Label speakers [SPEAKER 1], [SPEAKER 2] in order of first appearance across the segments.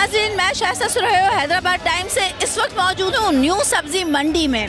[SPEAKER 1] नाज़रीन, मैं शाइस्ता सुरैया हैदराबाद टाइम से इस वक्त मौजूद हूँ न्यू सब्ज़ी मंडी में।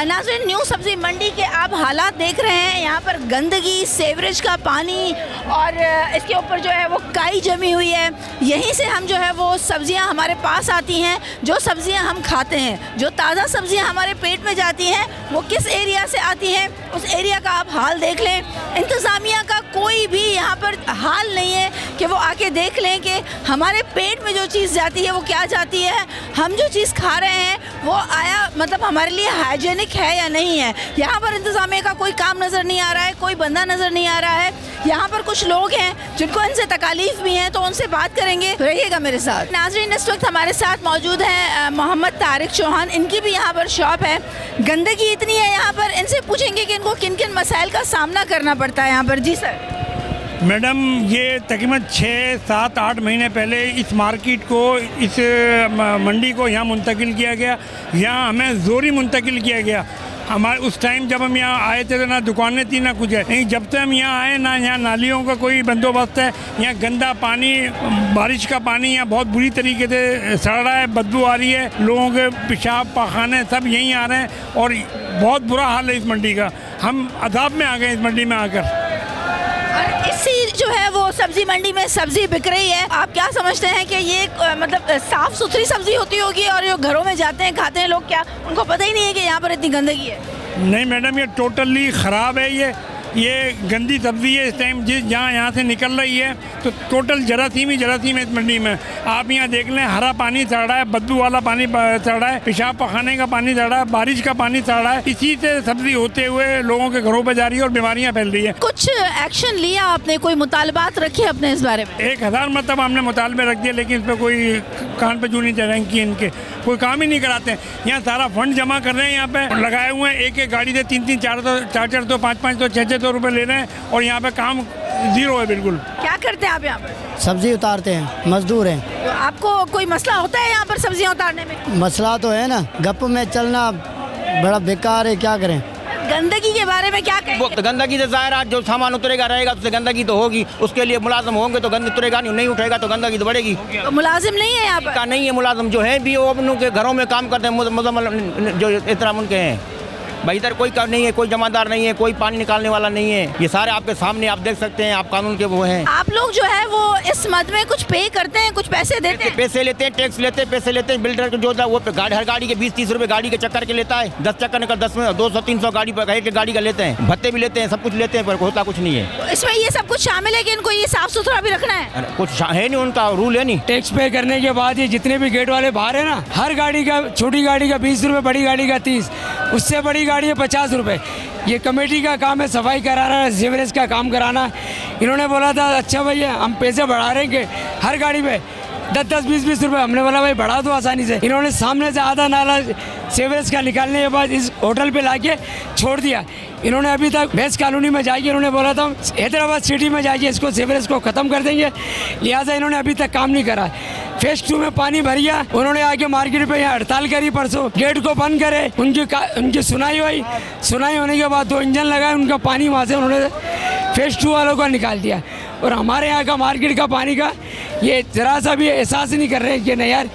[SPEAKER 1] नाज़रीन, न्यू सब्ज़ी मंडी के आप हालात देख रहे हैं। यहाँ पर गंदगी, सेवरेज का पानी और इसके ऊपर जो है वो काई जमी हुई है। यहीं से हम जो है वो सब्ज़ियाँ हमारे पास आती हैं, जो सब्ज़ियाँ हम खाते हैं, जो ताज़ा सब्ज़ियाँ हमारे पेट में जाती हैं, वो किस एरिया से आती हैं उस एरिया का आप हाल देख लें। इंतज़ामिया का कोई भी यहाँ पर हाल नहीं है कि वो आके देख लें कि हमारे पेट में जो चीज़ जाती है वो क्या जाती है, हम जो चीज़ खा रहे हैं वो आया मतलब हमारे लिए हाइजेनिक है या नहीं है। यहाँ पर इंतज़ामिया का कोई काम नज़र नहीं आ रहा है, कोई बंदा नज़र नहीं आ रहा है। यहाँ पर कुछ लोग हैं जिनको इनसे तकालीफ भी हैं, तो उनसे बात करेंगे, रहिएगा मेरे साथ। नाज़रीन, इस वक्त हमारे साथ मौजूद हैं मोहम्मद तारिक चौहान। इनकी भी यहाँ पर शॉप है। गंदगी इतनी है यहाँ पर, इनसे पूछेंगे कि इनको किन किन मसाइल का सामना करना पड़ता है यहाँ पर। जी सर।
[SPEAKER 2] मैडम, ये तकरीबन 6, 7, 8 महीने पहले इस मार्केट को, इस मंडी को यहाँ मुंतकिल किया गया। यहाँ हमें ज़ोरी मुंतकिल किया गया। हमारे उस टाइम जब हम यहाँ आए थे तो ना दुकानें थी ना कुछ है, नहीं। जब से हम यहाँ आए ना यहाँ नालियों का कोई बंदोबस्त है। यहाँ गंदा पानी, बारिश का पानी यहाँ बहुत बुरी तरीके से सड़ रहा है, बदबू आ रही है। लोगों के पेशाब पाखाने सब यहीं आ रहे हैं और बहुत बुरा हाल है इस मंडी का। हम अदाब में आ गए इस मंडी में आकर।
[SPEAKER 1] इसी जो है वो सब्जी मंडी में सब्जी बिक रही है। आप क्या समझते हैं कि ये मतलब साफ सुथरी सब्जी होती होगी और जो घरों में जाते हैं खाते हैं लोग, क्या उनको पता ही नहीं है कि यहाँ पर इतनी गंदगी है?
[SPEAKER 2] नहीं मैडम, ये टोटली ख़राब है। ये गंदी सब्ज़ी है। इस टाइम यहाँ से निकल रही है तो टोटल जरासीम है इस मंडी में। आप यहाँ देख लें, हरा पानी चढ़ रहा है, बदबू वाला पानी चढ़ रहा है, पेशाब पखाने का पानी चढ़ रहा है, बारिश का पानी चढ़ रहा है। इसी से सब्ज़ी होते हुए लोगों के घरों पर जा रही है और बीमारियाँ फैल रही है।
[SPEAKER 1] कुछ एक्शन लिया आपने, कोई मुतालबात रखे अपने इस बारे में?
[SPEAKER 2] 1000 मतलब हमने मुतालबे रख दिए, लेकिन इस पर कोई कान पे जू नहीं चढ़ाएंगे कि इनके कोई काम ही नहीं कराते हैं। यहाँ सारा फंड जमा कर रहे हैं, यहाँ पे लगाए हुए हैं। एक गाड़ी से 3-3, 4-4, 5-5, 6-6 रुपये ले रहे हैं और यहाँ पे काम जीरो है बिल्कुल।
[SPEAKER 1] क्या करते हैं आप यहाँ पर?
[SPEAKER 3] सब्जी उतारते हैं, मजदूर हैं।
[SPEAKER 1] तो आपको कोई मसला होता है यहाँ पर सब्जियाँ उतारने में?
[SPEAKER 3] मसला तो है ना, गप में चलना बड़ा बेकार है, क्या करें।
[SPEAKER 1] गंदगी के बारे में क्या कहेंगे?
[SPEAKER 4] तो गंदगी से ज़ाहिर है, जो सामान उतरेगा रहेगा तो गंदगी तो होगी। उसके लिए मुलाजिम होंगे तो गंदगी उतरेगा, नहीं उठेगा तो गंदगी तो बढ़ेगी।
[SPEAKER 1] तो मुलाजिम नहीं है यहाँ पर?
[SPEAKER 4] का नहीं है मुलाजिम, जो है भी वो अपनों के घरों में काम करते हैं, मुजम्मल जो एहतराम उनके हैं। भाई इधर कोई काम नहीं है, कोई जमादार नहीं है, कोई पानी निकालने वाला नहीं है। ये सारे आपके सामने आप देख सकते हैं, आप कानून के वो हैं।
[SPEAKER 1] आप लोग जो है वो इस मद में कुछ पे करते हैं, कुछ पैसे देते हैं?
[SPEAKER 4] पैसे लेते हैं, टैक्स लेते हैं, पैसे लेते हैं। बिल्डर जो वो हर गाड़ी के 20-30 रुपए गाड़ी के चक्कर के लेता है। 10 चक्कर निकल 10 में 200-300 गाड़ी पर एक गाड़ी का लेते हैं। भत्ते भी लेते हैं, सब कुछ लेते हैं, पर होता कुछ नहीं है।
[SPEAKER 1] तो इसमें ये सब कुछ शामिल है कि इनको ये साफ सुथरा भी रखना है?
[SPEAKER 4] कुछ है नहीं, उनका रूल है नहीं।
[SPEAKER 5] टैक्स पे करने के बाद ये जितने भी गेट वाले बाहर है ना, हर गाड़ी का, छोटी गाड़ी का 20 रुपये, बड़ी गाड़ी का 30, उससे बड़ी गाड़ी है 50 रुपये। ये कमेटी का काम है सफाई कराना, सीवरेज का काम कराना। इन्होंने बोला था अच्छा भैया हम पैसे बढ़ा रहे हैं हर गाड़ी पे 10-10, 20-20 रुपये। हमने बोला भाई बढ़ा दो आसानी से। इन्होंने सामने से आधा नाला सीवरेज का निकालने के बाद इस होटल पे लाके छोड़ दिया। इन्होंने अभी तक बेस कॉलोनी में जाके इन्होंने बोला था हैदराबाद सिटी में जाके इसको सीवरेज को ख़त्म कर देंगे, लिहाजा इन्होंने अभी तक काम नहीं करा। फेज 2 में पानी भर गया, उन्होंने आके मार्केट पे यहाँ हड़ताल करी, परसों गेट को बंद करे। उनकी सुनाई हुई, सुनाई होने के बाद 2 इंजन लगाए, उनका पानी वहाँ से उन्होंने फेज 2 वालों का निकाल दिया। और हमारे यहाँ का मार्केट का पानी का ये ज़रा सा भी एहसास नहीं कर रहे कि नहीं यार,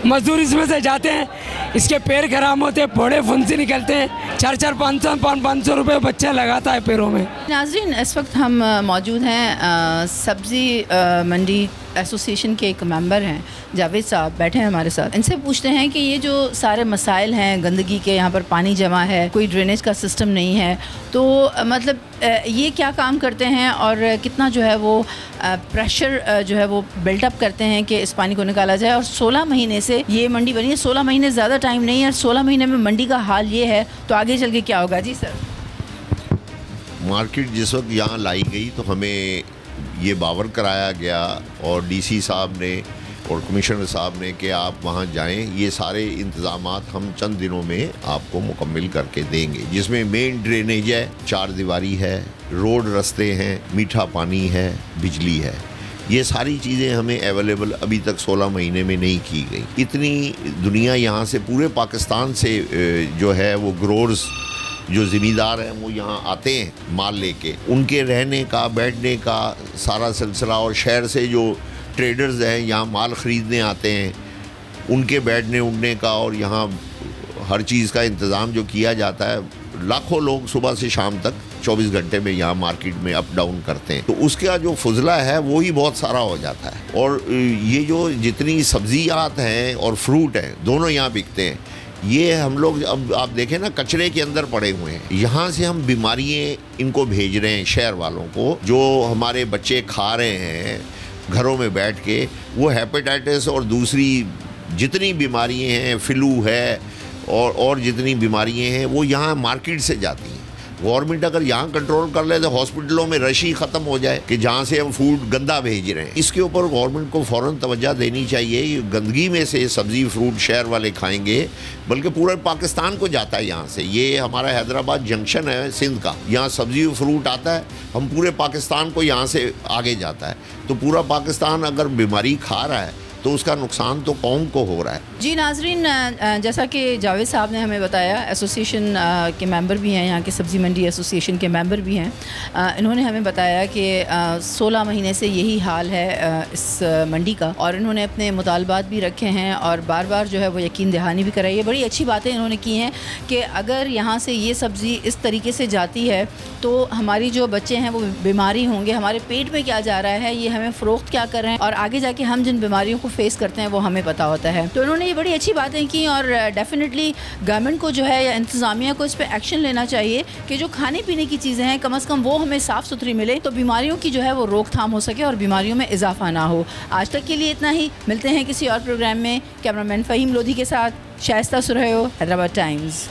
[SPEAKER 5] मजदूर इसमें से जाते हैं, इसके पैर खराब होते हैं, फोड़े फुंसी निकलते हैं। 400, 500 रुपये बच्चा लगाता है पैरों में।
[SPEAKER 1] नाज़रीन, इस वक्त हम मौजूद हैं सब्ज़ी मंडी एसोसिएशन के एक मेंबर हैं जावेद साहब, बैठे हैं हमारे साथ। इनसे पूछते हैं कि ये जो सारे मसाइल हैं गंदगी के, यहाँ पर पानी जमा है, कोई ड्रेनेज का सिस्टम नहीं है, तो मतलब ये क्या काम करते हैं और कितना जो है वो प्रेशर जो है वो बिल्टअप करते हैं कि इस पानी को निकाला जाए। और 16 महीने से ये मंडी बनी है, 16 महीने ज़्यादा टाइम नहीं है, और 16 महीने में मंडी का हाल ये है, तो आगे चल के क्या होगा? जी सर।
[SPEAKER 6] मार्केट जिस वक्त यहाँ लाई गई तो हमें ये बावर कराया गया और डीसी साहब ने और कमिश्नर साहब ने कि आप वहाँ जाएं, ये सारे इंतज़ामात हम चंद दिनों में आपको मुकम्मल करके देंगे, जिसमें मेन ड्रेनेज है, 4 दीवारी है, रोड रास्ते हैं, मीठा पानी है, बिजली है। ये सारी चीज़ें हमें अवेलेबल अभी तक 16 महीने में नहीं की गई। इतनी दुनिया यहाँ से, पूरे पाकिस्तान से जो है वो ग्रोर्स जो ज़मींदार हैं वो यहाँ आते हैं माल लेके, उनके रहने का, बैठने का सारा सिलसिला, और शहर से जो ट्रेडर्स हैं यहाँ माल ख़रीदने आते हैं, उनके बैठने उठने का और यहाँ हर चीज़ का इंतज़ाम जो किया जाता है। लाखों लोग सुबह से शाम तक 24 घंटे में यहाँ मार्केट में अप डाउन करते हैं, तो उसका जो फुजला है वो ही बहुत सारा हो जाता है। और ये जो जितनी सब्जियात हैं और फ्रूट हैं दोनों यहाँ बिकते हैं। ये हम लोग अब आप देखें ना कचरे के अंदर पड़े हुए हैं, यहाँ से हम बीमारियाँ इनको भेज रहे हैं शहर वालों को, जो हमारे बच्चे खा रहे हैं घरों में बैठ के। वो हेपेटाइटिस और दूसरी जितनी बीमारियाँ हैं, फ्लू है और जितनी बीमारियाँ हैं वो यहाँ मार्केट से जाती हैं। गवर्नमेंट अगर यहाँ कंट्रोल कर ले तो हॉस्पिटलों में रश ही ख़त्म हो जाए कि जहाँ से हम फूड गंदा भेज रहे हैं। इसके ऊपर गवर्नमेंट को फ़ौरन तवज्जो देनी चाहिए। ये गंदगी में से सब्ज़ी फ्रूट शहर वाले खाएंगे, बल्कि पूरे पाकिस्तान को जाता है यहाँ से। ये हमारा हैदराबाद जंक्शन है सिंध का, यहाँ सब्ज़ी फ्रूट आता है, हम पूरे पाकिस्तान को यहाँ से आगे जाता है। तो पूरा पाकिस्तान अगर बीमारी खा रहा है तो उसका नुकसान तो कौम को हो रहा है।
[SPEAKER 1] जी नाजरीन, जैसा कि जावेद साहब ने हमें बताया, एसोसिएशन के मेंबर भी हैं, यहाँ के सब्ज़ी मंडी एसोसिएशन के मेंबर भी हैं। इन्होंने हमें बताया कि 16 महीने से यही हाल है इस मंडी का, और इन्होंने अपने मुतालबात भी रखे हैं और बार बार जो है वो यकीन दहानी भी कराई है। बड़ी अच्छी बातें इन्होंने की हैं कि अगर यहाँ से ये सब्ज़ी इस तरीके से जाती है तो हमारी जो बच्चे हैं वो बीमारी होंगे, हमारे पेट में क्या जा रहा है, ये हमें फ़रोख्त क्या कर रहे हैं, और आगे जाके हम जिन बीमारियों को फेस करते हैं वो हमें पता होता है। तो इन्होंने ये बड़ी अच्छी बातें की, और डेफिनेटली गवर्नमेंट को जो है या इंतज़ामिया को इस पर एक्शन लेना चाहिए कि जो खाने पीने की चीज़ें हैं कम से कम वो हमें साफ़ सुथरी मिले, तो बीमारियों की जो है वो रोकथाम हो सके और बीमारियों में इजाफा ना हो। आज तक के लिए इतना ही, मिलते हैं किसी और प्रोग्राम में। कैमरामैन फ़हीम लोधी के साथ शाइस्ता सुरैयो, हैदराबाद टाइम्स।